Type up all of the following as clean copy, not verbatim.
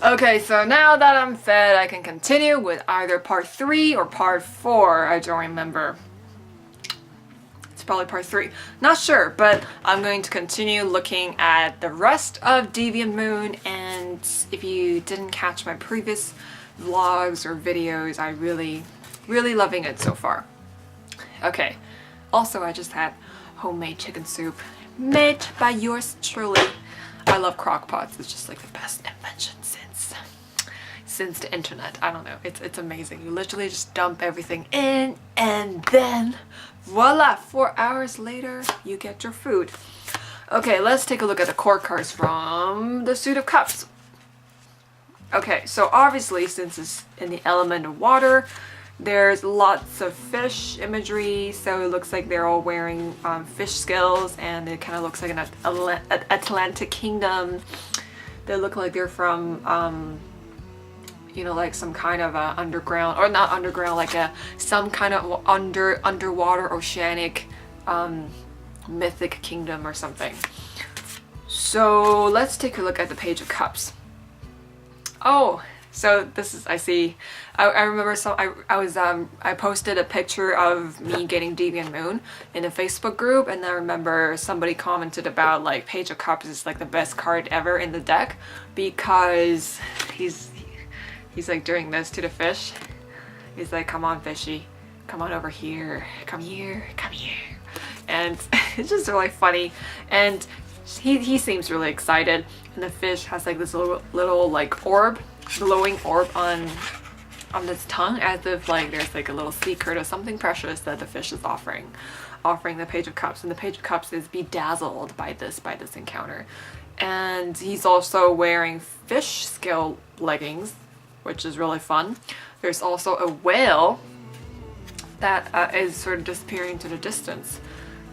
Okay, so now that I'm fed, I can continue with either part 3 or part 4. I don't remember. It's probably part 3. Not sure, but I'm going to continue looking at the rest of Deviant Moon, and if you didn't catch my previous vlogs or videos, I really loving it so far. Okay, also I just had homemade chicken soup made by yours truly. I love crock pots. It's just like the best invention since the internet. I don't know. It's amazing. You literally just dump everything in and then voila, 4 hours later you get your food. Okay, let's take a look at the core cards from the Suit of Cups. Okay, so obviously since it's in the element of water, there's lots of fish imagery, so it looks like they're all wearing fish scales, and it kind of looks like an Atlantic kingdom. They look like they're from, you know, like some kind of underground, or not underground, like some kind of underwater oceanic mythic kingdom or something. So let's take a look at the Page of Cups. Oh, so this is, I see, I remember, so I posted a picture of me getting Deviant Moon in a Facebook group, and I remember somebody commented about like Page of Cups is like the best card ever in the deck because he's like doing this to the fish. He's like, come on fishy, come on over here, come here, come here. And it's just really funny, and he seems really excited, and the fish has like this little like orb, glowing orb on its tongue, as if like there's like a little secret or something precious that the fish is offering the Page of Cups, and the Page of Cups is bedazzled by this encounter. And he's also wearing fish scale leggings, which is really fun. There's also a whale that is sort of disappearing into the distance.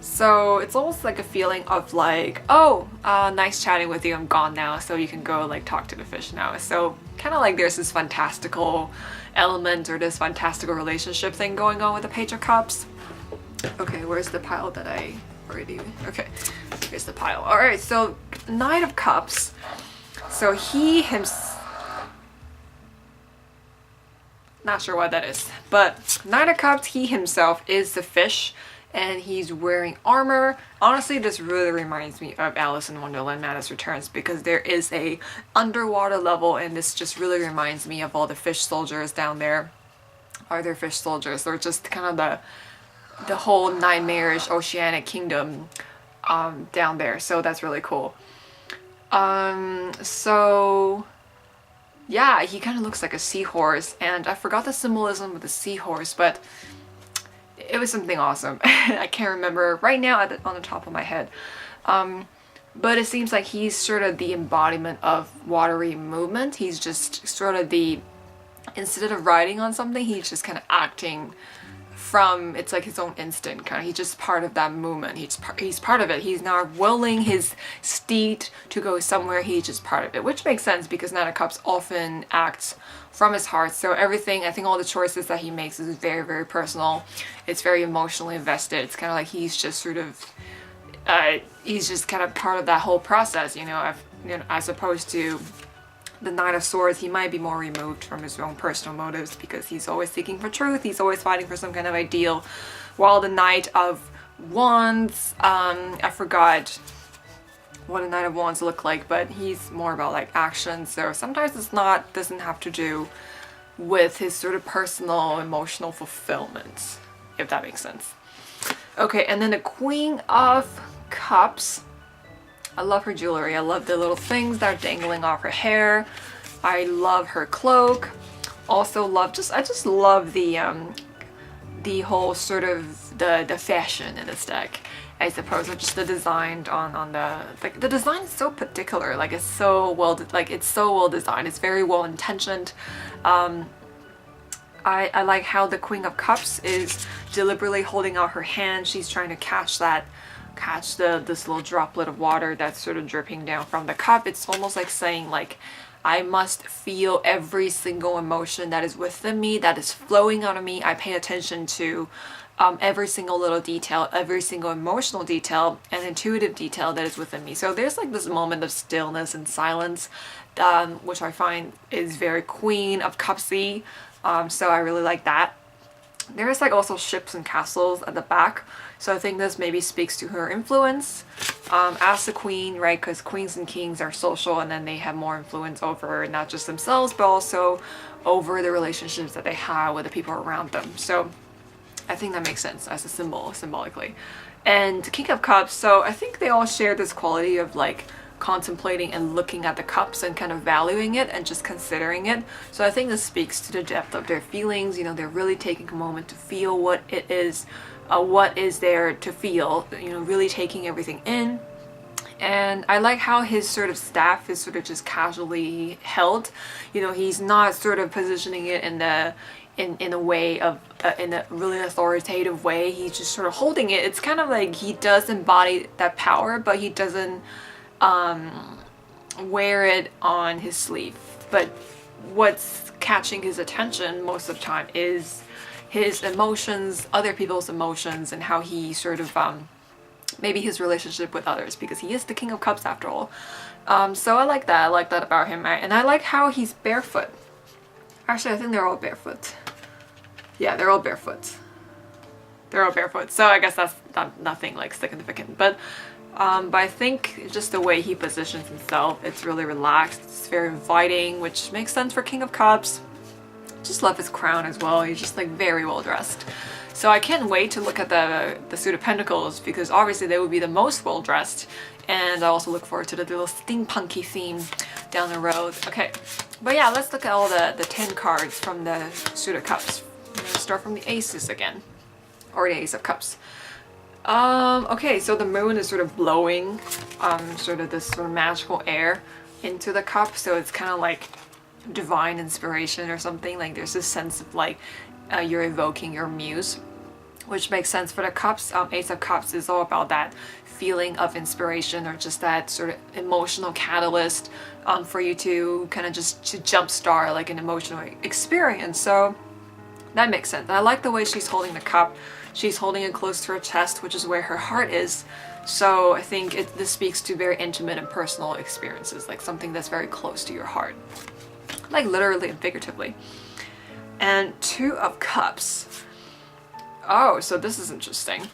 So it's almost like a feeling of like, oh, nice chatting with you, I'm gone now, so you can go like talk to the fish now. So kind of like there's this fantastical element or this fantastical relationship thing going on with the Page of Cups. Okay, where's the pile that I already, okay, here's the pile. All right, so Knight of Cups. So he himself, not sure what that is, but Knight of Cups, he himself is the fish, and he's wearing armor. Honestly, this really reminds me of Alice in Wonderland Madness Returns, because there is a underwater level, and this just really reminds me of all the fish soldiers down there. Are there fish soldiers? They're just kind of the whole nightmarish oceanic kingdom down there, so that's really cool. So yeah, he kind of looks like a seahorse, and I forgot the symbolism of the seahorse, but it was something awesome. I can't remember right now on the top of my head. But it seems like he's sort of the embodiment of watery movement. He's just sort of instead of riding on something, he's just kind of acting from, it's like his own instinct, kind of. He's just part of that movement. He's part of it. He's not willing his steed to go somewhere. He's just part of it, which makes sense because Knight of Cups often acts from his heart. So everything, I think all the choices that he makes is very personal. It's very emotionally invested. It's kind of like he's just sort of, he's just kind of part of that whole process, you know, as opposed to the Knight of Swords. He might be more removed from his own personal motives because he's always seeking for truth, he's always fighting for some kind of ideal, while the Knight of Wands, I forgot what a Knight of Wands look like, but he's more about like action, so sometimes doesn't have to do with his sort of personal emotional fulfillment, if that makes sense. Okay, and then the Queen of Cups. I love her jewelry. I love the little things that are dangling off her hair. I love her cloak. Also love, I just love the whole sort of the fashion in this deck, I suppose, or just the design on the design is so particular. Like it's so well designed. It's very well intentioned. I like how the Queen of Cups is deliberately holding out her hand. She's trying to catch this little droplet of water that's sort of dripping down from the cup. It's almost like saying like, I must feel every single emotion that is within me, that is flowing out of me. I pay attention to every single little detail, every single emotional detail and intuitive detail that is within me. So there's like this moment of stillness and silence, which I find is very Queen of Cupsy. So I really like that. There's like also ships and castles at the back. So I think this maybe speaks to her influence as the queen, right? Because queens and kings are social, and then they have more influence over not just themselves, but also over the relationships that they have with the people around them. So I think that makes sense as a symbol, symbolically. And King of Cups, so I think they all share this quality of like contemplating and looking at the cups and kind of valuing it and just considering it. So I think this speaks to the depth of their feelings. You know, they're really taking a moment to feel what it is, what is there to feel, you know, really taking everything in. And I like how his sort of staff is sort of just casually held. You know, he's not sort of positioning it in the in a way of in a really authoritative way. He's just sort of holding it. It's kind of like he does embody that power, but he doesn't wear it on his sleeve. But what's catching his attention most of the time is his emotions, other people's emotions, and how he sort of maybe his relationship with others, because he is the King of Cups after all. So I like that. I like that about him. And I like how he's barefoot. Actually, I think they're all barefoot. Yeah, they're all barefoot. They're all barefoot. So I guess that's nothing like significant. But I think just the way he positions himself, it's really relaxed. It's very inviting, which makes sense for King of Cups. Just love his crown as well. He's just like very well dressed. So I can't wait to look at the suit of pentacles, because obviously they would be the most well dressed. And I also look forward to the little steampunky theme down the road. Okay, but yeah, let's look at all the 10 cards from the suit of cups. I'm gonna start from the aces again, or the ace of cups. Okay, so the moon is sort of blowing sort of this sort of magical air into the cup, so it's kind of like divine inspiration or something. Like there's this sense of like you're evoking your muse, which makes sense for the cups. Ace of Cups is all about that feeling of inspiration, or just that sort of emotional catalyst for you to kind of just to jumpstart like an emotional experience. So that makes sense. I like the way she's holding the cup. She's holding it close to her chest, which is where her heart is. So I think this speaks to very intimate and personal experiences, like something that's very close to your heart, like literally and figuratively. And Two of Cups. Oh, so this is interesting.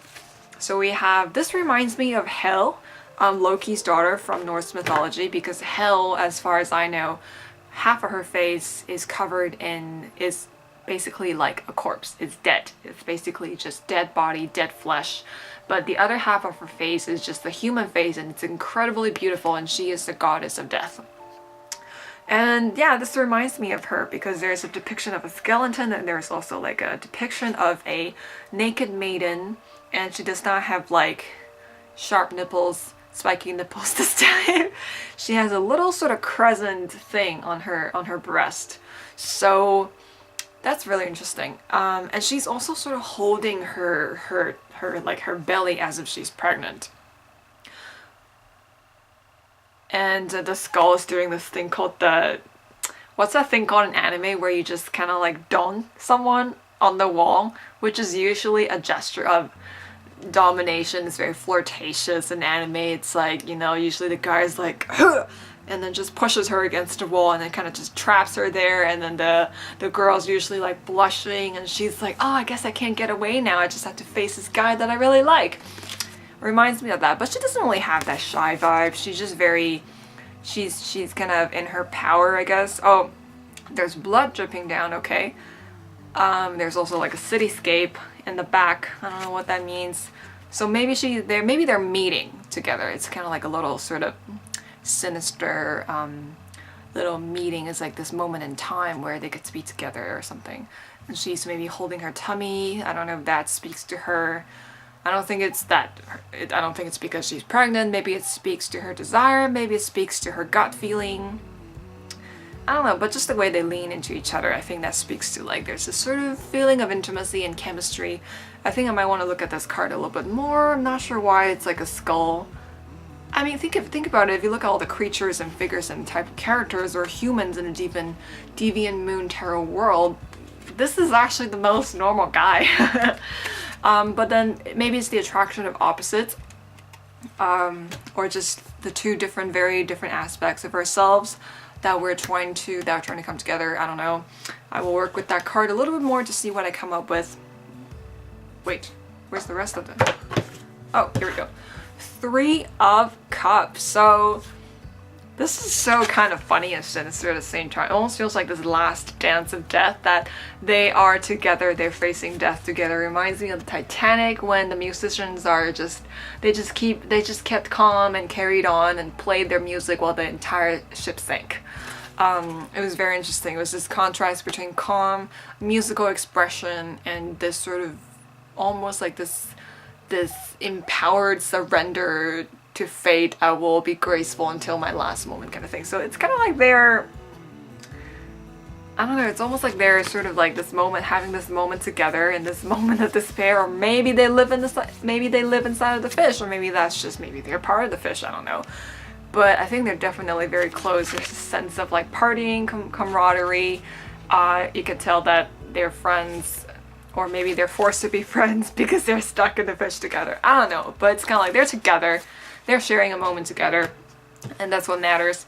So we have, this reminds me of Hel, Loki's daughter from Norse mythology, because Hel, as far as I know, half of her face is covered in, is basically like a corpse. It's dead. It's basically just dead body, dead flesh. But the other half of her face is just the human face, and it's incredibly beautiful, and she is the goddess of death. And yeah, this reminds me of her because there's a depiction of a skeleton, and there's also like a depiction of a naked maiden, and she does not have like sharp nipples, spiky nipples this time. She has a little sort of crescent thing on her breast. So that's really interesting. And she's also sort of holding her like her belly as if she's pregnant. And the skull is doing this thing called the, what's that thing called in anime where you just kind of like don someone on the wall, which is usually a gesture of domination. It's very flirtatious in anime. It's like, you know, usually the guy's like, huh! And then just pushes her against the wall and then kind of just traps her there, and then the girl's usually like blushing, and she's like, oh, I guess I can't get away now. I just have to face this guy that I really like. Reminds me of that, but she doesn't really have that shy vibe. She's just very, she's kind of in her power, I guess. Oh, there's blood dripping down, okay. There's also like a cityscape in the back. I don't know what that means. So maybe maybe they're meeting together. It's kind of like a little sort of sinister little meeting. Is like this moment in time where they could be together or something. And she's maybe holding her tummy. I don't know if that speaks to her. I don't think it's that. I don't think it's because she's pregnant. Maybe it speaks to her desire. Maybe it speaks to her gut feeling. I don't know, but just the way they lean into each other, I think that speaks to like there's this sort of feeling of intimacy and chemistry. I think I might want to look at this card a little bit more. I'm not sure why it's like a skull. I mean, think about it. If you look at all the creatures and figures and type of characters or humans in a Deviant Moon tarot world, this is actually the most normal guy. But then maybe it's the attraction of opposites, or just the two very different aspects of ourselves that are trying to come together. I don't know. I will work with that card a little bit more to see what I come up with. Wait, where's the rest of them? Oh, here we go. 3 of Cups. So this is so kind of funny and sinister at the same time. It almost feels like this last dance of death, that they are together, they're facing death together. It reminds me of the Titanic, when the musicians are they just kept calm and carried on and played their music while the entire ship sank. It was very interesting. It was this contrast between calm musical expression and this sort of almost like this empowered surrender to fate. I will be graceful until my last moment kind of thing. So it's kind of like they're, I don't know, it's almost like they're sort of like this moment, having this moment together in this moment of despair, or maybe they live inside of the fish, or maybe they're part of the fish, I don't know. But I think they're definitely very close. There's a sense of like partying, camaraderie. You could tell that they're friends, or maybe they're forced to be friends because they're stuck in the fish together. I don't know, but it's kind of like they're together. They're sharing a moment together, and that's what matters.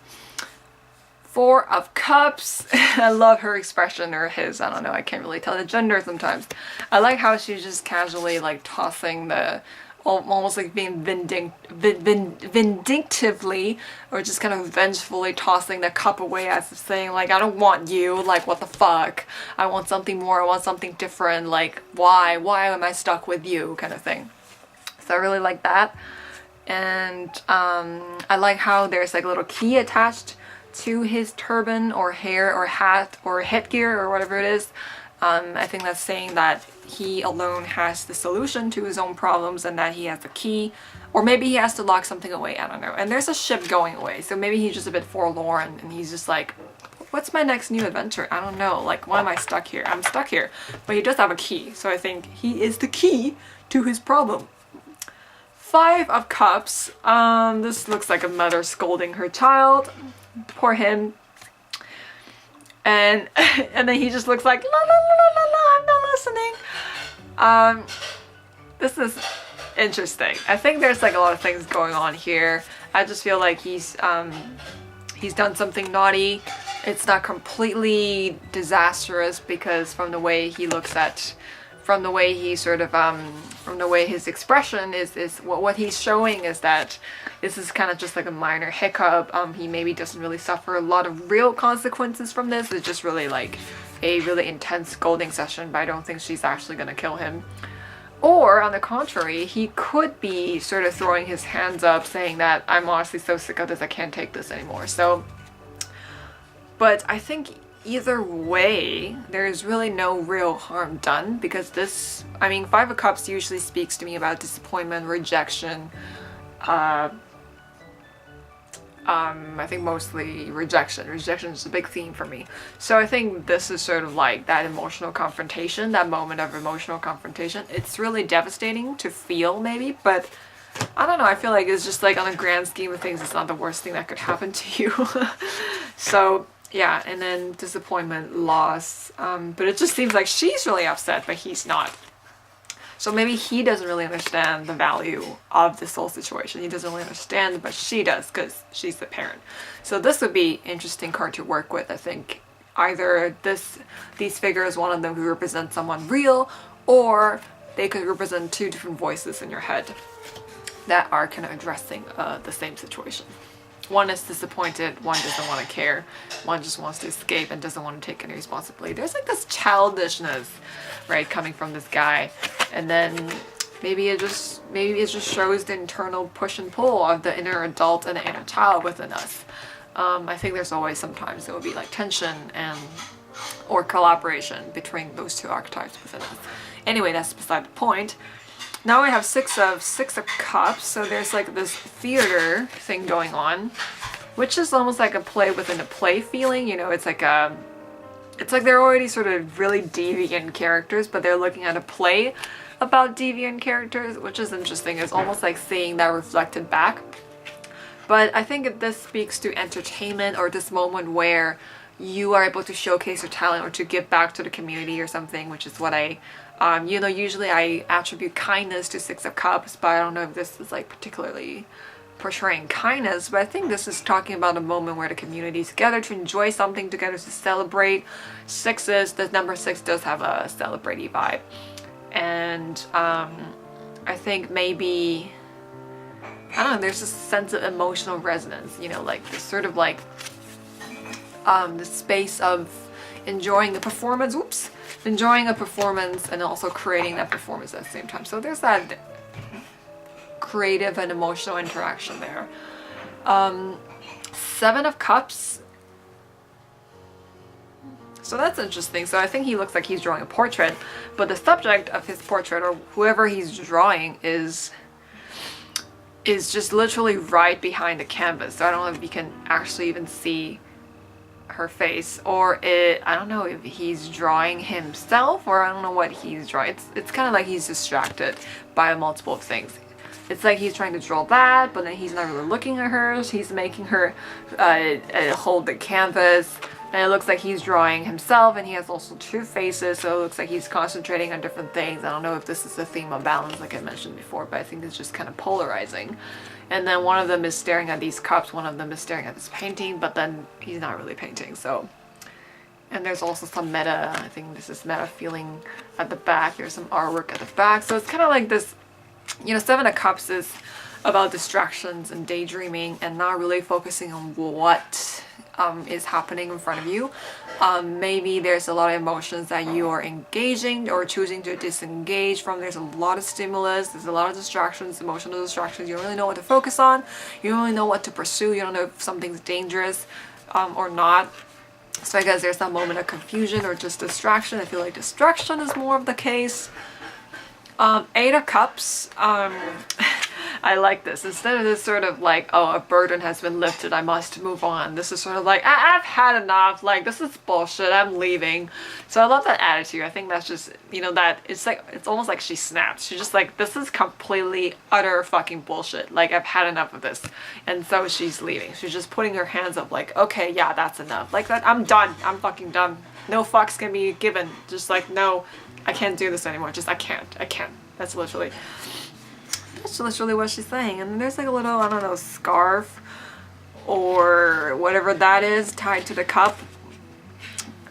4 of Cups. I love her expression, or his. I don't know. I can't really tell the gender sometimes. I like how she's just casually like tossing the, almost like being vindictively, or just kind of vengefully tossing the cup away, as if saying like, I don't want you, like what the fuck, I want something more, I want something different, like why am I stuck with you, kind of thing. So I really like that. And I like how there's like a little key attached to his turban or hair or hat or headgear or whatever it is. I think that's saying that he alone has the solution to his own problems, and that he has the key, or maybe he has to lock something away, I don't know. And there's a ship going away, so maybe he's just a bit forlorn, and he's just like, what's my next new adventure? I don't know, like, why am I stuck here? I'm stuck here. But he does have a key, so I think he is the key to his problem. 5 of Cups. This looks like a mother scolding her child. Poor him. And then he just looks like, la la la la la la, I'm not listening. This is interesting. I think there's like a lot of things going on here. I just feel like he's done something naughty. It's not completely disastrous, because from the way he looks at, from the way he sort of, from the way his expression is what he's showing is that this is kind of just like a minor hiccup. He maybe doesn't really suffer a lot of real consequences from this. It's just really like a really intense scolding session, but I don't think she's actually gonna kill him. Or on the contrary, he could be sort of throwing his hands up, saying that I'm honestly so sick of this, I can't take this anymore. So, but I think either way, there's really no real harm done, because this, I mean, 5 of Cups usually speaks to me about disappointment, rejection. I think mostly rejection. Rejection is a big theme for me. So I think this is sort of like that emotional confrontation, that moment of emotional confrontation. It's really devastating to feel, maybe, but I don't know. I feel like it's just like on a grand scheme of things, it's not the worst thing that could happen to you. So yeah, and then disappointment, loss. But it just seems like she's really upset, but he's not. So maybe he doesn't really understand the value of this whole situation. He doesn't really understand, but she does, because she's the parent. So this would be an interesting card to work with, I think. Either these figures, one of them could represent someone real, or they could represent 2 different voices in your head that are kind of addressing the same situation. One is disappointed, one doesn't want to care, one just wants to escape and doesn't want to take any responsibility. There's like this childishness, right, coming from this guy. And then maybe it just shows the internal push and pull of the inner adult and the inner child within us. I think there's always sometimes there will be like tension or collaboration between those 2 archetypes within us. Anyway, that's beside the point. Now we have 6 of Cups, so there's like this theater thing going on, which is almost like a play within a play feeling. You know, it's like they're already sort of really deviant characters, but they're looking at a play about deviant characters, which is interesting. It's almost like seeing that reflected back. But I think this speaks to entertainment, or this moment where you are able to showcase your talent or to give back to the community or something, which is what I You know, usually I attribute kindness to Six of Cups, but I don't know if this is like particularly portraying kindness, but I think this is talking about a moment where the community is together to enjoy something together, to celebrate. Sixes, the number 6 does have a celebrity vibe. And I think maybe, I don't know, there's a sense of emotional resonance, you know, like this sort of like the space of enjoying the performance, enjoying a performance and also creating that performance at the same time. So there's that creative and emotional interaction there. 7 of Cups. So that's interesting. So I think he looks like he's drawing a portrait, but the subject of his portrait, or whoever he's drawing, is just literally right behind the canvas. So I don't know if you can actually even see her face, or I don't know if he's drawing himself, or I don't know what he's drawing. It's kind of like he's distracted by multiple things. It's like he's trying to draw that, but then he's not really looking at her. He's making her hold the canvas, and it looks like he's drawing himself, and he has also 2 faces, so it looks like he's concentrating on different things. I don't know if this is the theme of balance like I mentioned before, but I think it's just kind of polarizing. And then one of them is staring at these cups, one of them is staring at this painting, but then he's not really painting. So, and there's also some meta, I think this is meta feeling at the back. There's some artwork at the back. So it's kind of like this, you know, 7 of Cups is about distractions and daydreaming and not really focusing on what is happening in front of you. Maybe there's a lot of emotions that you are engaging or choosing to disengage from. There's a lot of stimulus, there's a lot of distractions, emotional distractions. You don't really know what to focus on. You don't really know what to pursue. You don't know if something's dangerous or not. So I guess there's that moment of confusion or just distraction. I feel like distraction is more of the case. 8 of Cups. I like this. Instead of this sort of like, oh, a burden has been lifted, I must move on. This is sort of like, I've had enough. Like, this is bullshit. I'm leaving. So I love that attitude. I think that's just, you know, that it's like, it's almost like she snaps. She's just like, this is completely utter fucking bullshit. Like, I've had enough of this. And so she's leaving. She's just putting her hands up like, okay, yeah, that's enough. Like that, I'm done. I'm fucking done. No fucks can be given. Just like, no, I can't do this anymore. Just, I can't. That's literally what she's saying. And then there's like a little, I don't know, scarf or whatever that is tied to the cup.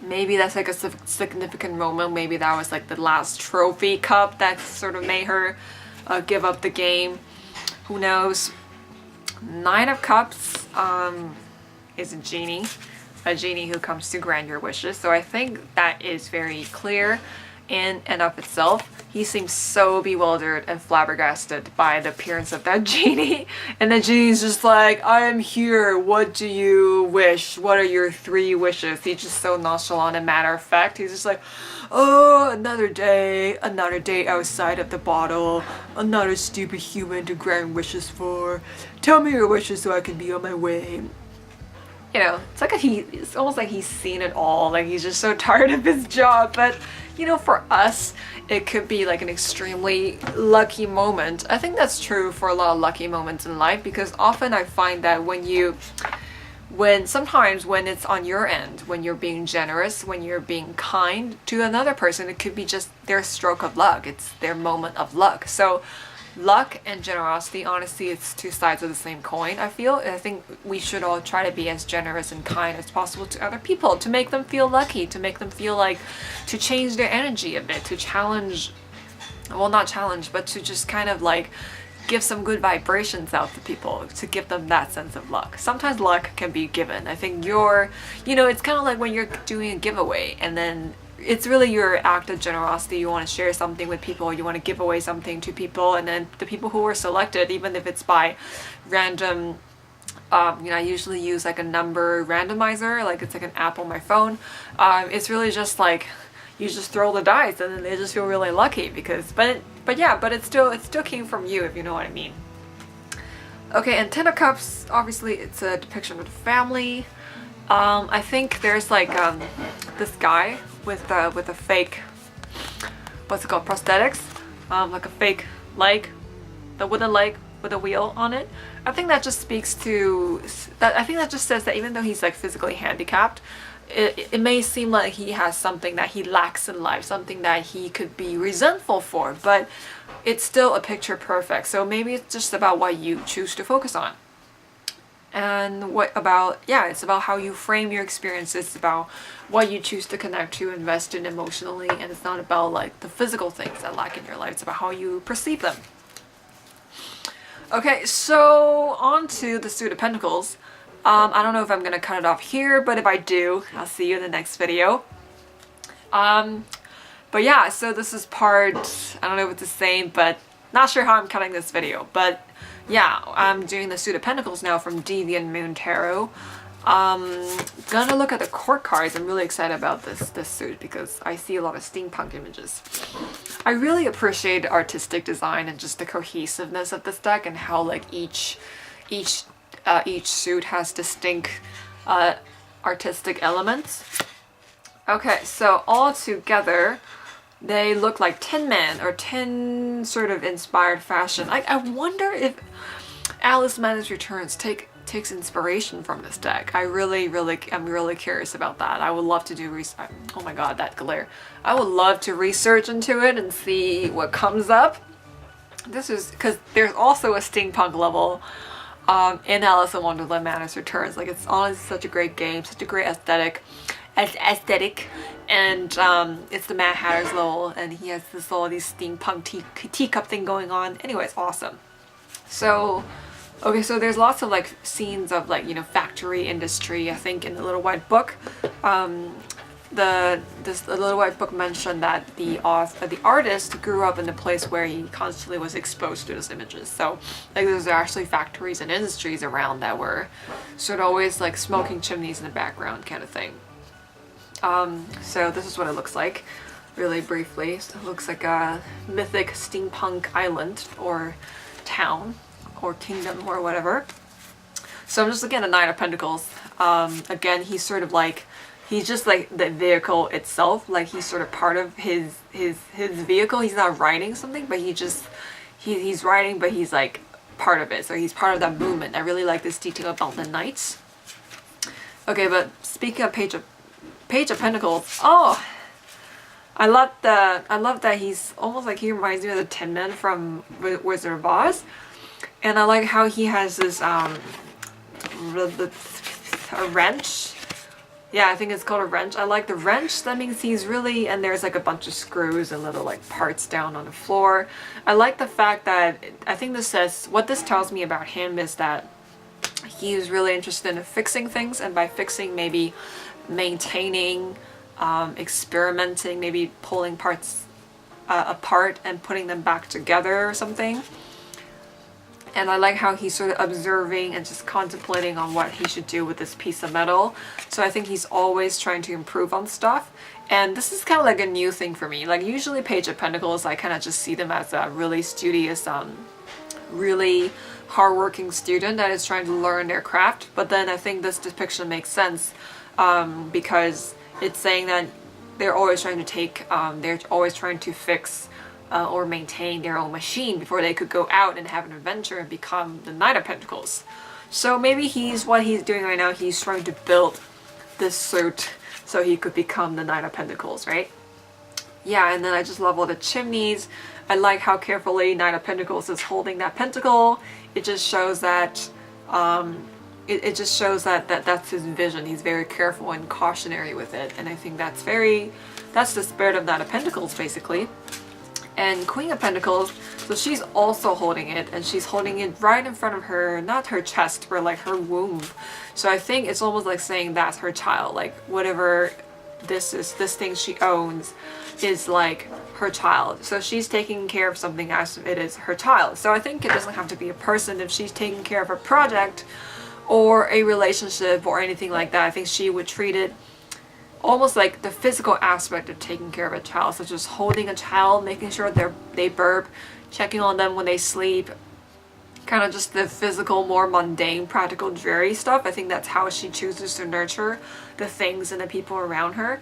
Maybe that's like a significant moment. Maybe that was like the last trophy cup that sort of made her give up the game. Who knows? 9 of Cups is a genie who comes to grant your wishes. So I think that is very clear in and of itself. He seems so bewildered and flabbergasted by the appearance of that genie. And the genie's just like, I am here. What do you wish? What are your 3 wishes? He's just so nonchalant and matter of fact. He's just like, oh, another day outside of the bottle. Another stupid human to grant wishes for. Tell me your wishes so I can be on my way. You know, it's almost like he's seen it all. Like he's just so tired of his job. But you know, for us, it could be like an extremely lucky moment. I think that's true for a lot of lucky moments in life, because often I find that sometimes when it's on your end, when you're being generous, when you're being kind to another person, it could be just their stroke of luck. It's their moment of luck. So luck and generosity, honestly, it's 2 sides of the same coin, I feel. And I think we should all try to be as generous and kind as possible to other people, to make them feel lucky, to make them feel like, to change their energy a bit, to challenge, well, not challenge, but to just kind of like give some good vibrations out to people, to give them that sense of luck. Sometimes luck can be given. I think it's kind of like when you're doing a giveaway, and then it's really your act of generosity. You want to share something with people, you want to give away something to people, and then the people who are selected, even if it's by random, I usually use like a number randomizer, like it's like an app on my phone. It's really just like, you just throw the dice and then they just feel really lucky because, but it still came from you, if you know what I mean. Okay, and 10 of Cups, obviously it's a depiction of the family. I think there's like this guy with a fake, what's it called, prosthetics, like a fake leg, the wooden leg with a wheel on it. I think that just speaks to that. I think that just says that even though he's like physically handicapped, it may seem like he has something that he lacks in life, something that he could be resentful for, but it's still a picture perfect. So maybe it's just about what you choose to focus on. And what about, yeah, it's about how you frame your experiences. It's about what you choose to connect to, invest in emotionally, and it's not about like the physical things that lack in your life. It's about how you perceive them. Okay, so on to the Suit of Pentacles. I don't know if I'm gonna cut it off here, but if I do, I'll see you in the next video. But yeah, so this is part, I don't know if it's the same, but not sure how I'm cutting this video, but yeah, I'm doing the Suit of Pentacles now from Deviant Moon Tarot. Gonna look at the court cards. I'm really excited about this suit because I see a lot of steampunk images. I really appreciate the artistic design and just the cohesiveness of this deck and how like each suit has distinct artistic elements. Okay, so all together they look like Tin Man or Tin sort of inspired fashion. I wonder if Aweosme's Returns takes inspiration from this deck. I'm really curious about that. I would love to do research. Oh my god, that glare. I would love to research into it and see what comes up. This is because there's also a steampunk level in Alice in Wonderland Madness Returns. Like, it's honestly such a great game, such a great aesthetic, and it's the Mad Hatter's level, and he has all these steampunk teacup thing going on. Anyway, it's awesome. So okay, so there's lots of like scenes of like, you know, factory industry. I think in the Little White Book, the Little White Book mentioned that the artist grew up in the place where he constantly was exposed to those images. So like there's actually factories and industries around that were sort of always like smoking chimneys in the background kind of thing. So this is what it looks like, really briefly. So it looks like a mythic steampunk island or town or kingdom or whatever. So I'm just looking at the Knight of Pentacles. Again, he's sort of like, he's just like the vehicle itself. Like he's sort of part of his vehicle. He's not riding something, but he's riding, but he's like part of it. So he's part of that movement. I really like this detail about the knights. Okay, but speaking of Page of Pentacles, oh, I love that he's almost like, he reminds me of the Tin Man from Wizard of Oz. And I like how he has this a wrench. Yeah, I think it's called a wrench. I like the wrench. That means he's really, and there's like a bunch of screws and little like parts down on the floor. I like the fact that, I think this says, what this tells me about him is that he's really interested in fixing things, and by fixing, maybe maintaining, experimenting, maybe pulling parts apart and putting them back together or something. And I like how he's sort of observing and just contemplating on what he should do with this piece of metal. So I think he's always trying to improve on stuff. And this is kind of like a new thing for me. Like usually Page of Pentacles, I kind of just see them as a really studious, really hardworking student that is trying to learn their craft. But then I think this depiction makes sense because it's saying that they're always trying to fix or maintain their own machine before they could go out and have an adventure and become the Knight of Pentacles. So maybe what he's doing right now, he's trying to build this suit so he could become the Knight of Pentacles, right? Yeah, and then I just love all the chimneys. I like how carefully Knight of Pentacles is holding that pentacle. It just shows that it just shows that that's his vision. He's very careful and cautionary with it, and I think that's the spirit of Knight of Pentacles, basically. And Queen of Pentacles, so she's also holding it, and she's holding it right in front of her, not her chest, but like her womb. So I think it's almost like saying that's her child, like whatever this thing she owns is like her child. So she's taking care of something as if it is her child. So I think it doesn't have to be a person. If she's taking care of a project or a relationship or anything like that, I think she would treat it almost like the physical aspect of taking care of a child, such as holding a child, making sure they burp, checking on them when they sleep, kind of just the physical, more mundane, practical, dreary stuff. I think that's how she chooses to nurture the things and the people around her.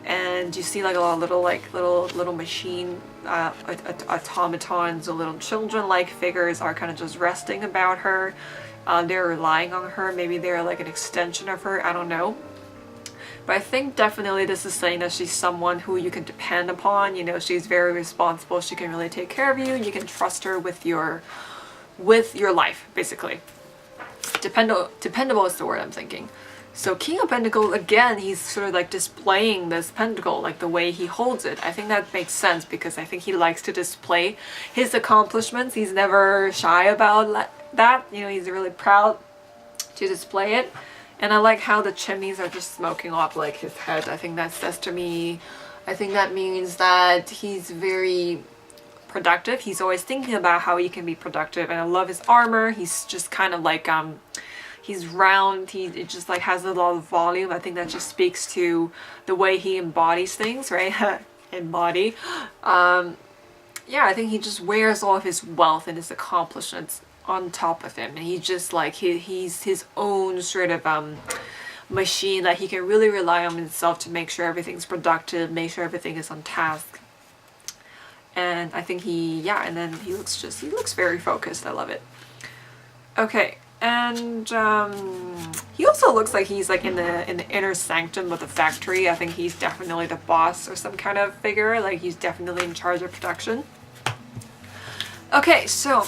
And you see like a lot of little machine automatons, or little children-like figures are kind of just resting about her. They're relying on her. Maybe they're like an extension of her. I don't know. But I think definitely this is saying that she's someone who you can depend upon. You know, she's very responsible. She can really take care of you. You can trust her with your life, basically. Dependable is the word I'm thinking. So King of Pentacles, again, he's sort of like displaying this pentacle, like the way he holds it. I think that makes sense because I think he likes to display his accomplishments. He's never shy about that. You know, he's really proud to display it. And I like how the chimneys are just smoking off like his head. I think that says to me, I think that means that he's very productive. He's always thinking about how he can be productive. And I love his armor. He's just kind of like, he's round. It just like has a lot of volume. I think that just speaks to the way he embodies things, right? Embody. Yeah, I think he just wears all of his wealth and his accomplishments on top of him, and he's just like he's his own sort of machine that he can really rely on himself to make sure everything's productive, make sure everything is on task. And I think and then he looks very focused. I love it. Okay, and he also looks like he's like in the inner sanctum of the factory. I think he's definitely the boss or some kind of figure, like he's definitely in charge of production. Okay, so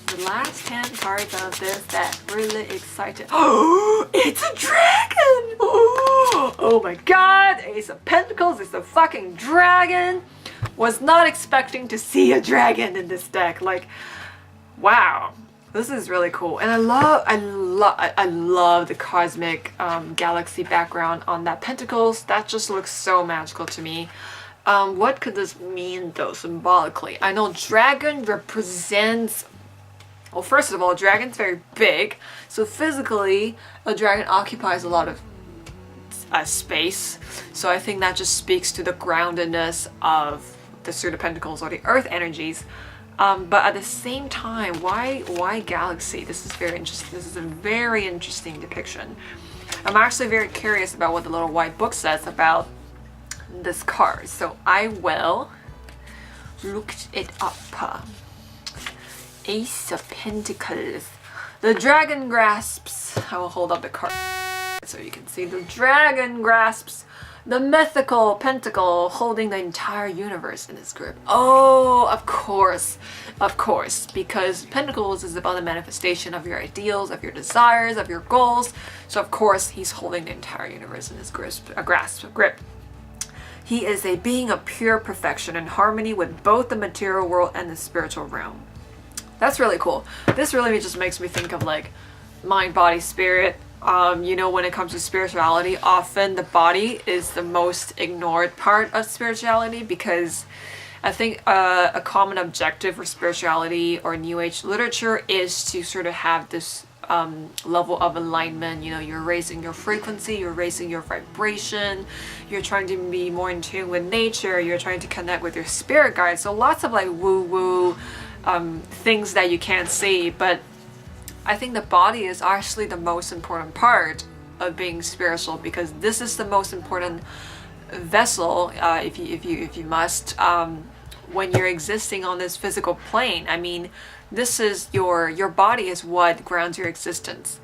the last 10 cards of this that really excited. Oh, it's a dragon! Oh my god, Ace of Pentacles is a fucking dragon. Was not expecting to see a dragon in this deck. Like, wow, this is really cool. And I love the cosmic galaxy background on that Pentacles. That just looks so magical to me. What could this mean though symbolically? I know dragon represents, well, first of all, a dragon's very big, so physically a dragon occupies a lot of space. So I think that just speaks to the groundedness of the Suit of Pentacles or the Earth energies. But at the same time, why galaxy? This is very interesting. This is a very interesting depiction. I'm actually very curious about what the little white book says about this card, so I will look it up. Ace of Pentacles. The dragon grasps. I will hold up the card so you can see. The dragon grasps the mythical pentacle holding the entire universe in its grip. Oh, of course, because Pentacles is about the manifestation of your ideals, of your desires, of your goals. So of course he's holding the entire universe in his grip. He is a being of pure perfection in harmony with both the material world and the spiritual realm. That's really cool. This really just makes me think of like mind, body, spirit. You know, when it comes to spirituality, often the body is the most ignored part of spirituality, because I think a common objective for spirituality or New Age literature is to sort of have this level of alignment. You know, you're raising your frequency, you're raising your vibration, you're trying to be more in tune with nature, you're trying to connect with your spirit guides. So lots of like woo-woo things that you can't see, but I think the body is actually the most important part of being spiritual, because this is the most important vessel, if you must, when you're existing on this physical plane. I mean, this is your body is what grounds your existence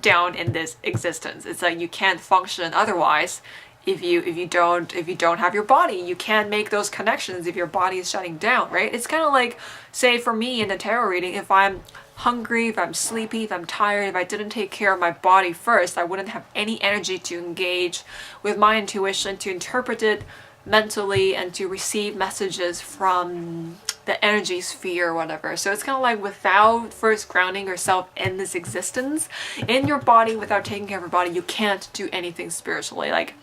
down in this existence. It's like you can't function otherwise. If you don't have your body, you can't make those connections if your body is shutting down, right? It's kind of like, say for me in the tarot reading, if I'm hungry, if I'm sleepy, if I'm tired, if I didn't take care of my body first, I wouldn't have any energy to engage with my intuition, to interpret it mentally, and to receive messages from the energy sphere or whatever. So it's kind of like, without first grounding yourself in this existence, in your body, without taking care of your body, you can't do anything spiritually. Like,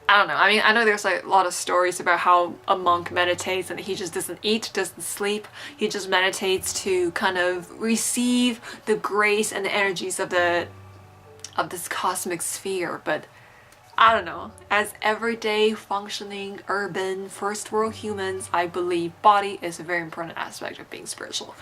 I don't know. I mean, I know there's like a lot of stories about how a monk meditates and he just doesn't eat, doesn't sleep. He just meditates to kind of receive the grace and the energies of this cosmic sphere. But I don't know. As everyday functioning urban first world humans, I believe body is a very important aspect of being spiritual.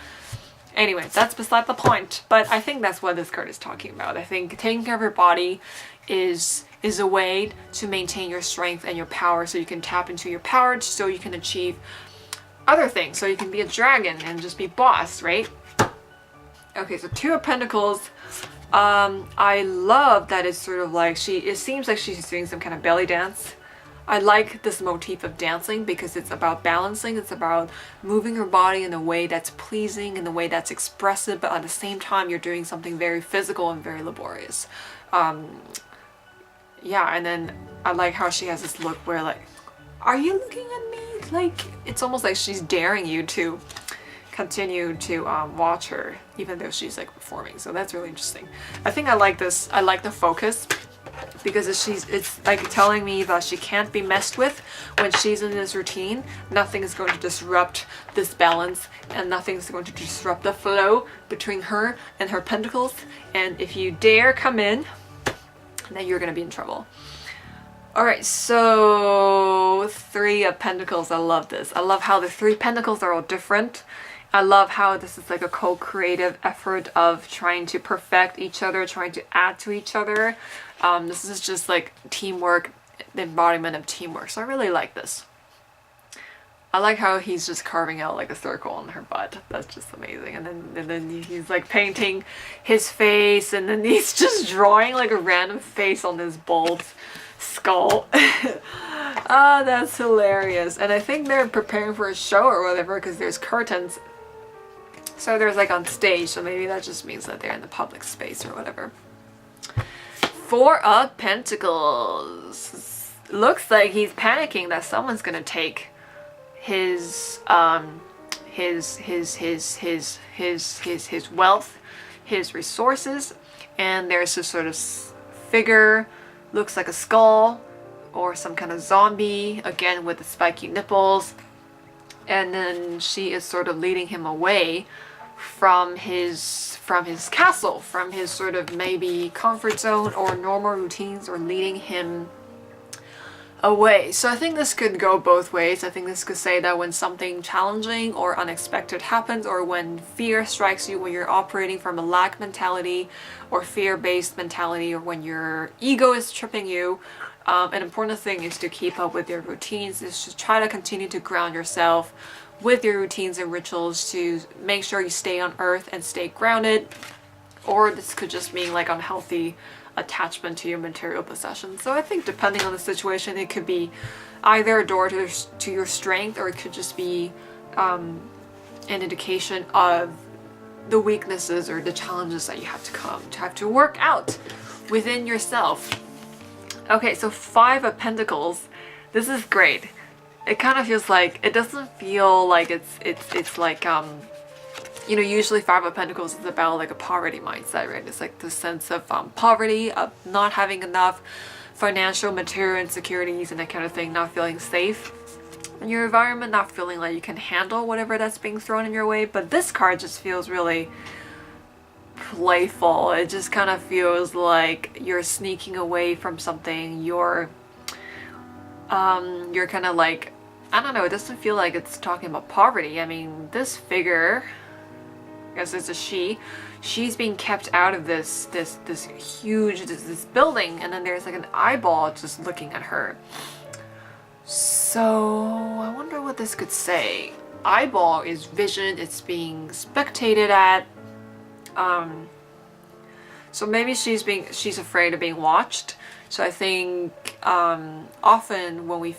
Anyway, that's beside the point. But I think that's what this card is talking about. I think taking care of your body is a way to maintain your strength and your power, so you can tap into your power, so you can achieve other things, so you can be a dragon and just be boss, right? Okay, so Two of Pentacles, I love that it's sort of like it seems like she's doing some kind of belly dance. I like this motif of dancing because it's about balancing, it's about moving your body in a way that's pleasing, in a way that's expressive, but at the same time you're doing something very physical and very laborious. Yeah, and then I like how she has this look where like, are you looking at me? Like, it's almost like she's daring you to continue to watch her, even though she's like performing. So that's really interesting. I think I like this. I like the focus because it's like telling me that she can't be messed with when she's in this routine. Nothing is going to disrupt this balance, and nothing is going to disrupt the flow between her and her pentacles. And if you dare come in, then you're gonna be in trouble. Alright, so 3 of Pentacles. I love this. I love how the 3 Pentacles are all different. I love how this is like a co-creative effort of trying to perfect each other, trying to add to each other. This is just like teamwork, the embodiment of teamwork. So I really like this. I like how he's just carving out like a circle on her butt. That's just amazing. And then he's like painting his face, and then he's just drawing like a random face on this bald skull. Ah, that's hilarious. And I think they're preparing for a show or whatever because there's curtains. So there's like on stage, so maybe that just means that they're in the public space or whatever. 4 of Pentacles. Looks like he's panicking that someone's gonna take his wealth, his resources, and there's this sort of figure, looks like a skull or some kind of zombie, again with the spiky nipples, and then she is sort of leading him away from his castle, from his sort of maybe comfort zone or normal routines, or leading him away. So I think this could go both ways. I think this could say that when something challenging or unexpected happens, or when fear strikes you, when you're operating from a lack mentality or fear-based mentality, or when your ego is tripping you, an important thing is to keep up with your routines, is to try to continue to ground yourself with your routines and rituals to make sure you stay on earth and stay grounded. Or this could just mean like unhealthy attachment to your material possessions. So I think depending on the situation, it could be either a door to your strength, or it could just be an indication of the weaknesses or the challenges that you have to work out within yourself. Okay, so 5 of Pentacles. This is great. It kind of feels like, it doesn't feel like it's like you know, usually 5 of Pentacles is about like a poverty mindset, right? It's like the sense of poverty, of not having enough financial, material insecurities and that kind of thing, not feeling safe in your environment, not feeling like you can handle whatever that's being thrown in your way. But this card just feels really playful. It just kind of feels like you're sneaking away from something. You're kind of like, I don't know, it doesn't feel like it's talking about poverty. I mean, this figure, I guess it's a she's being kept out of this huge building, and then there's like an eyeball just looking at her. So I wonder what this could say. Eyeball is vision, it's being spectated at. So maybe she's afraid of being watched. So I think often when we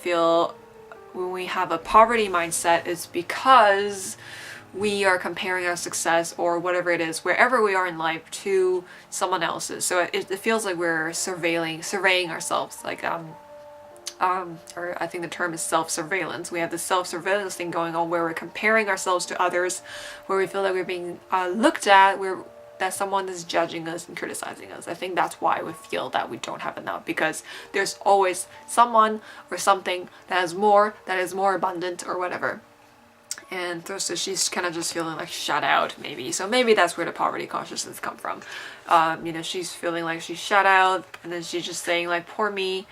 have a poverty mindset, it's because we are comparing our success or whatever it is, wherever we are in life, to someone else's. So it feels like we're surveying ourselves, like or I think the term is self-surveillance. We have this self-surveillance thing going on where we're comparing ourselves to others, where we feel like we're being looked at, that someone is judging us and criticizing us. I think that's why we feel that we don't have enough, because there's always someone or something that is more abundant or whatever. And so she's kind of just feeling like shut out, maybe. So maybe that's where the poverty consciousness come from. You know, she's feeling like she's shut out, and then she's just saying like, poor me.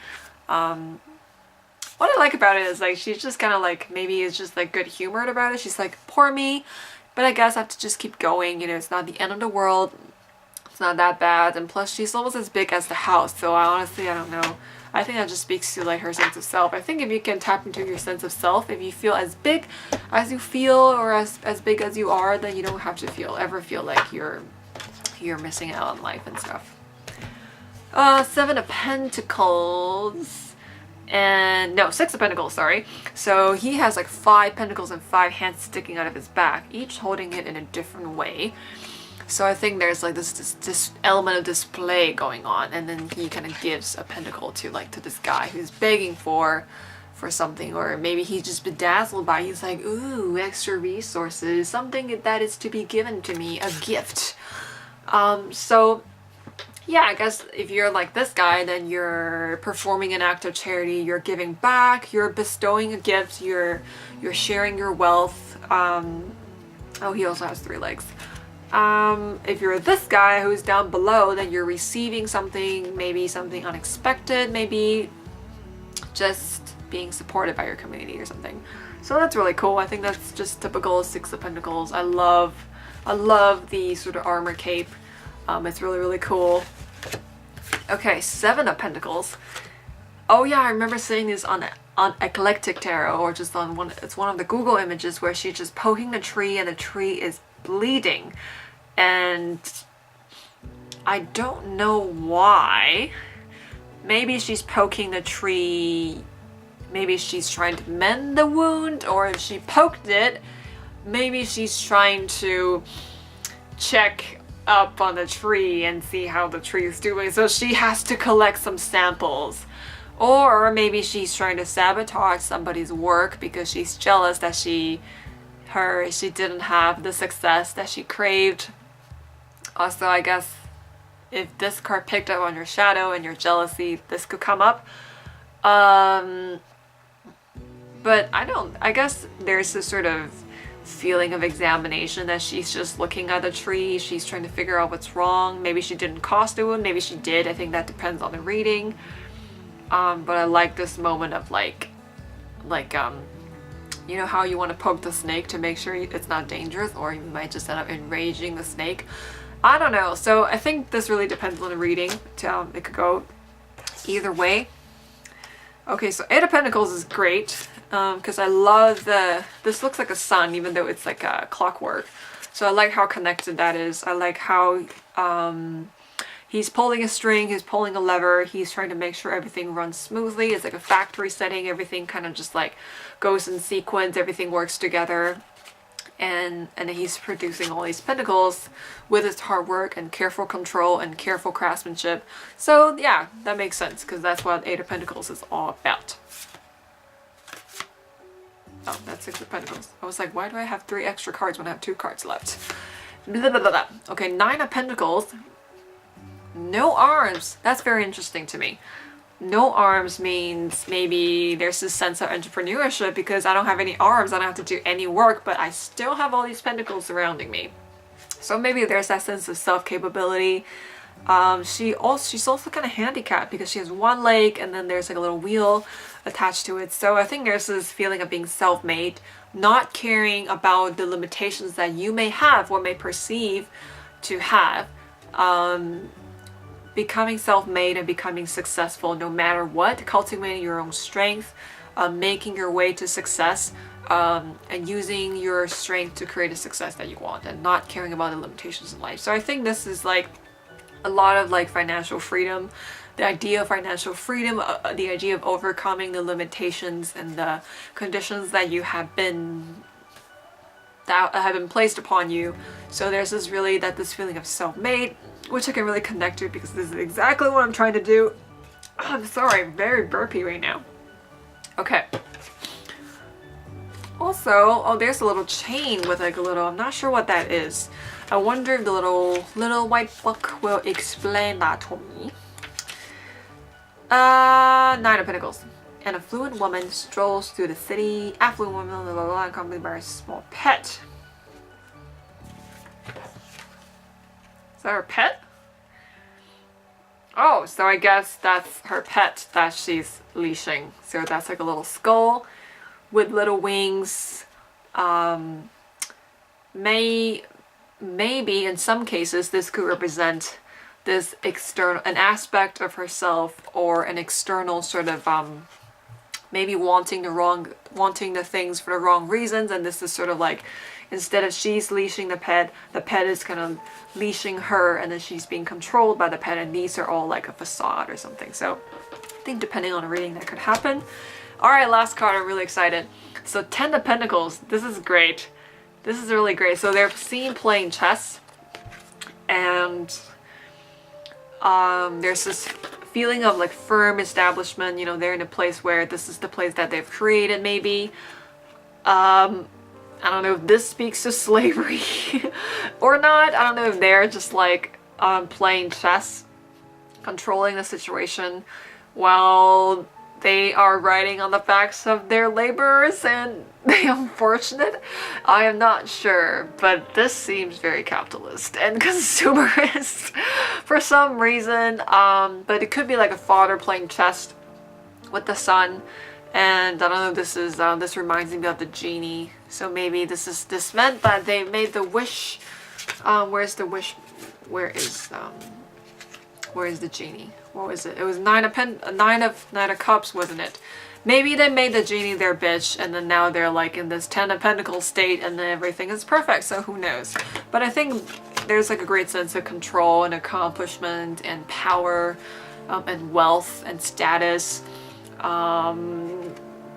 What I like about it is like, she's just kind of like, maybe it's just like good humored about it. She's like, poor me, but I guess I have to just keep going. You know, it's not the end of the world. It's not that bad. And plus she's almost as big as the house. So I don't know. I think that just speaks to like her sense of self. I think if you can tap into your sense of self, if you feel as big as you feel or as big as you are, then you don't have to ever feel like you're you're missing out on life and stuff. Seven of Pentacles. And no, Six of Pentacles, sorry. So he has like 5 pentacles and 5 hands sticking out of his back, each holding it in a different way. So I think there's like this element of display going on, and then he kind of gives a pentacle to this guy who's begging for something, or maybe he's just bedazzled by it. He's like, ooh, extra resources, something that is to be given to me, a gift. So yeah, I guess if you're like this guy, then you're performing an act of charity, you're giving back, you're bestowing a gift, you're sharing your wealth. Oh, he also has 3 legs. If you're this guy who's down below, then you're receiving something, maybe something unexpected, maybe just being supported by your community or something. So that's really cool. I think that's just typical Six of Pentacles. I love the sort of armor cape. It's really, really cool. Okay, Seven of Pentacles. Oh yeah, I remember seeing this on Eclectic Tarot, or just on it's one of the Google images where she's just poking the tree and the tree is bleeding. And I don't know why. Maybe she's poking the tree, maybe she's trying to mend the wound, or if she poked it, maybe she's trying to check up on the tree and see how the tree is doing, so she has to collect some samples. Or maybe she's trying to sabotage somebody's work because she's jealous that she didn't have the success that she craved. Also, I guess if this card picked up on your shadow and your jealousy, this could come up. But I guess there's this sort of feeling of examination that she's just looking at the tree, she's trying to figure out what's wrong. Maybe she didn't cause the wound, maybe she did. I think that depends on the reading. But I like this moment of you know how you want to poke the snake to make sure it's not dangerous, or you might just end up enraging the snake. I don't know. So I think this really depends on the reading. It could go either way. Okay, so Eight of Pentacles is great because I love this looks like a sun even though it's like a clockwork. So I like how connected that is. I like how he's pulling a string, he's pulling a lever, he's trying to make sure everything runs smoothly. It's like a factory setting, everything kind of just like goes in sequence, everything works together. And he's producing all these pentacles with his hard work and careful control and careful craftsmanship. So yeah, that makes sense because that's what Eight of Pentacles is all about. Oh, that's Six of Pentacles. I was like, why do I have 3 extra cards when I have 2 cards left? Blah, blah, blah, blah. Okay, Nine of Pentacles. No arms. That's very interesting to me. No arms means maybe there's this sense of entrepreneurship because I don't have any arms, I don't have to do any work, but I still have all these pentacles surrounding me. So maybe there's that sense of self-capability. She's also kind of handicapped because she has 1 leg and then there's like a little wheel attached to it. So I think there's this feeling of being self-made, not caring about the limitations that you may have or may perceive to have. Becoming self-made and becoming successful no matter what, cultivating your own strength, making your way to success, and using your strength to create a success that you want and not caring about the limitations in life. So I think this is like a lot of like financial freedom, the idea of financial freedom, the idea of overcoming the limitations and the conditions that have been placed upon you. So there's this feeling of self-made, which I can really connect to because this is exactly what I'm trying to do. Oh, I'm sorry, I'm very burpy right now. Okay. Also, oh, there's a little chain with like a little, I'm not sure what that is. I wonder if the little white book will explain that to me. Nine of Pentacles. An affluent woman strolls through the city. Affluent woman, blah, blah, blah, accompanied by a small pet. Is that her pet? Oh, so I guess that's her pet that she's leashing. So that's like a little skull with little wings. Maybe in some cases this could represent this an aspect of herself or an external sort of maybe wanting the things for the wrong reasons, and this is sort of like instead of she's leashing the pet is kind of leashing her, and then she's being controlled by the pet, and these are all like a facade or something. So I think depending on the reading that could happen. All right, last card. I'm really excited. So 10 of Pentacles. This is great. This is really great. So they're seen playing chess, and there's this feeling of like firm establishment. You know, they're in a place where this is the place that they've created, maybe. I don't know if this speaks to slavery or not. I don't know if they're just like playing chess, controlling the situation while they are riding on the backs of their laborers and the unfortunate. I am not sure, but this seems very capitalist and consumerist for some reason. But it could be like a father playing chess with the son, and I don't know. This reminds me of the genie. So maybe this meant that they made the wish. Where's the wish? Where is the genie? What was it? It was nine of cups, wasn't it? Maybe they made the genie their bitch, and then now they're like in this 10 of pentacles state, and then everything is perfect. So who knows? But I think there's like a great sense of control and accomplishment and power, and wealth and status.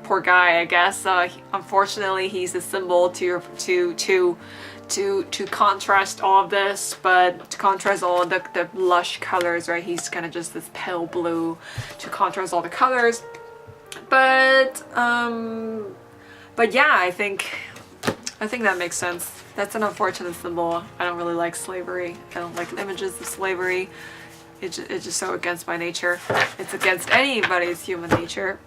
Poor guy, I guess. Unfortunately, he's a symbol to contrast all of this, but to contrast all the lush colors, right? He's kind of just this pale blue to contrast all the colors. But yeah, I think that makes sense. That's an unfortunate symbol. I don't really like slavery. I don't like images of slavery. It's just so against my nature. It's against anybody's human nature.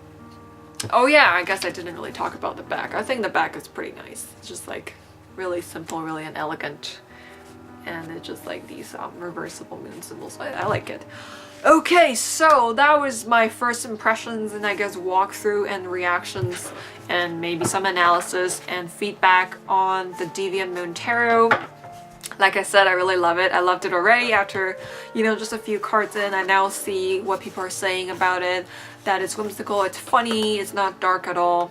Oh yeah, I guess I didn't really talk about the back. I think the back is pretty nice. It's just like really simple, really elegant, and it's just like these reversible moon symbols. I like it. Okay, so that was my first impressions and I guess walkthrough and reactions and maybe some analysis and feedback on the Deviant Moon Tarot. Like I said, I really love it. I loved it already after, you know, just a few cards in. I now see what people are saying about it, that it's whimsical, it's funny, it's not dark at all,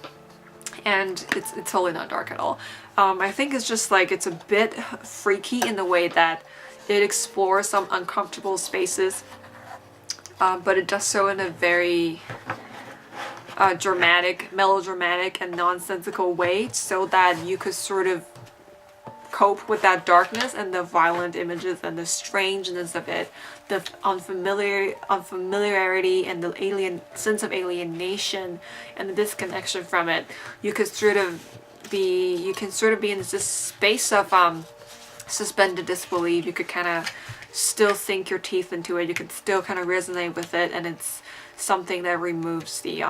and it's totally not dark at all. I think it's just like it's a bit freaky in the way that it explores some uncomfortable spaces, but it does so in a very dramatic, melodramatic, and nonsensical way, so that you could sort of cope with that darkness and the violent images and the strangeness of it, the unfamiliarity and the sense of alienation and the disconnection from it. You can sort of be in this space of suspended disbelief. You could kind of still sink your teeth into it. You could still kind of resonate with it, and it's something that removes the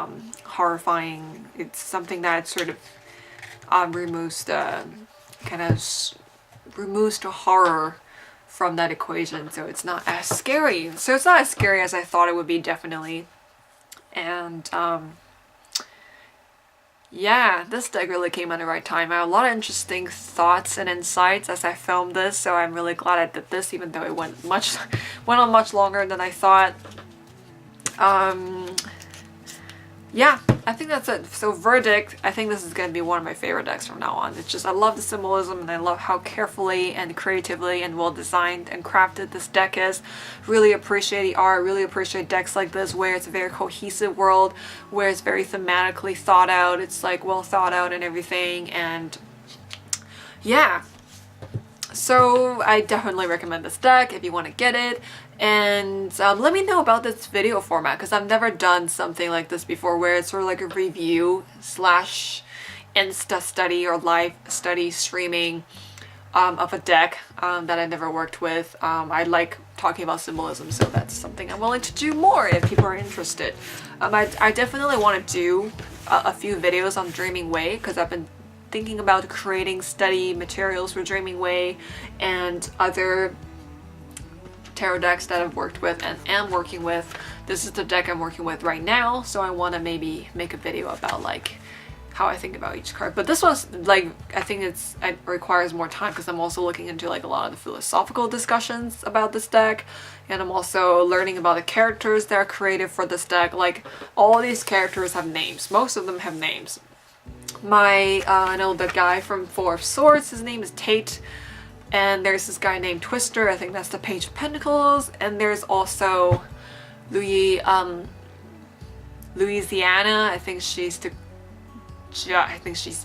horrifying. It's something that sort of removes the horror from that equation, so it's not as scary. So it's not as scary as I thought it would be, definitely. And yeah, this deck really came at the right time. I had a lot of interesting thoughts and insights as I filmed this, so I'm really glad I did this, even though it went on much longer than I thought. Yeah, I think that's it. So verdict, I think this is going to be one of my favorite decks from now on. It's just, I love the symbolism, and I love how carefully and creatively and well designed and crafted this deck is. Really appreciate the art, really appreciate decks like this where it's a very cohesive world, where it's very thematically thought out, it's like well thought out and everything, and yeah. So I definitely recommend this deck if you want to get it. And let me know about this video format, because I've never done something like this before, where it's sort of like a review slash Insta study or live study streaming of a deck that I never worked with. I like talking about symbolism, so that's something I'm willing to do more if people are interested. I definitely want to do a few videos on Dreaming Way, because I've been thinking about creating study materials for Dreaming Way and other tarot decks that I've worked with and am working with. This is the deck I'm working with right now, so I want to maybe make a video about like how I think about each card. But this one's like, I think it requires more time, because I'm also looking into like a lot of the philosophical discussions about this deck, and I'm also learning about the characters that are created for this deck. Like all of these characters have names, most of them have names, my, I know the guy from Four of Swords, his name is Tate. And there's this guy named Twister, I think that's the Page of Pentacles. And there's also Louisiana, I think she's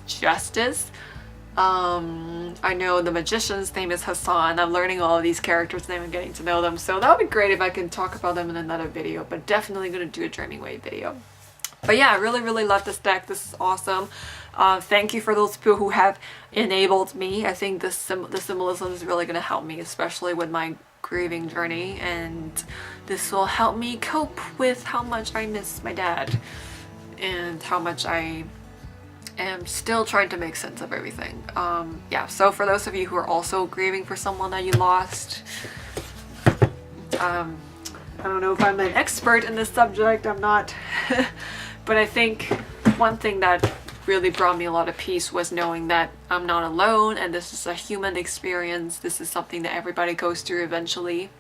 Justice. I know the magician's name is Hassan. I'm learning all of these characters' names and getting to know them. So that would be great if I can talk about them in another video, but definitely going to do a Dreaming Wave video. But yeah, I really, really love this deck. This is awesome. Thank you for those people who have enabled me. I think the symbolism is really going to help me, especially with my grieving journey. And this will help me cope with how much I miss my dad. And how much I am still trying to make sense of everything. Yeah, so for those of you who are also grieving for someone that you lost, I don't know if I'm an expert in this subject, I'm not. But I think one thing that really brought me a lot of peace was knowing that I'm not alone and this is a human experience. This is something that everybody goes through eventually.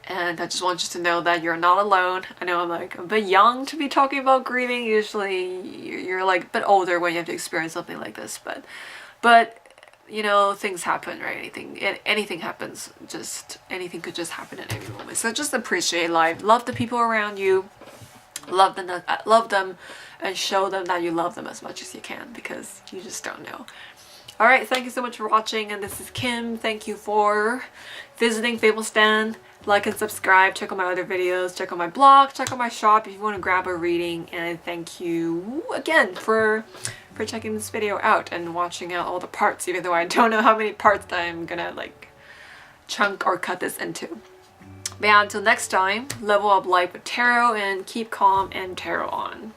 And I just want you to know that you're not alone. I know I'm like a bit young to be talking about grieving. Usually you're like a bit older when you have to experience something like this. But you know, things happen, right? Anything happens. Just anything could just happen at any moment. So just appreciate life. Love the people around you. Love them and show them that you love them as much as you can, because you just don't know. Alright, thank you so much for watching, and this is Kim. Thank you for visiting Fablestan. Like and subscribe, check out my other videos, check out my blog, check out my shop if you want to grab a reading, and thank you again for checking this video out and watching out all the parts, even though I don't know how many parts I'm gonna like chunk or cut this into. But yeah, until next time, level up life with tarot and keep calm and tarot on.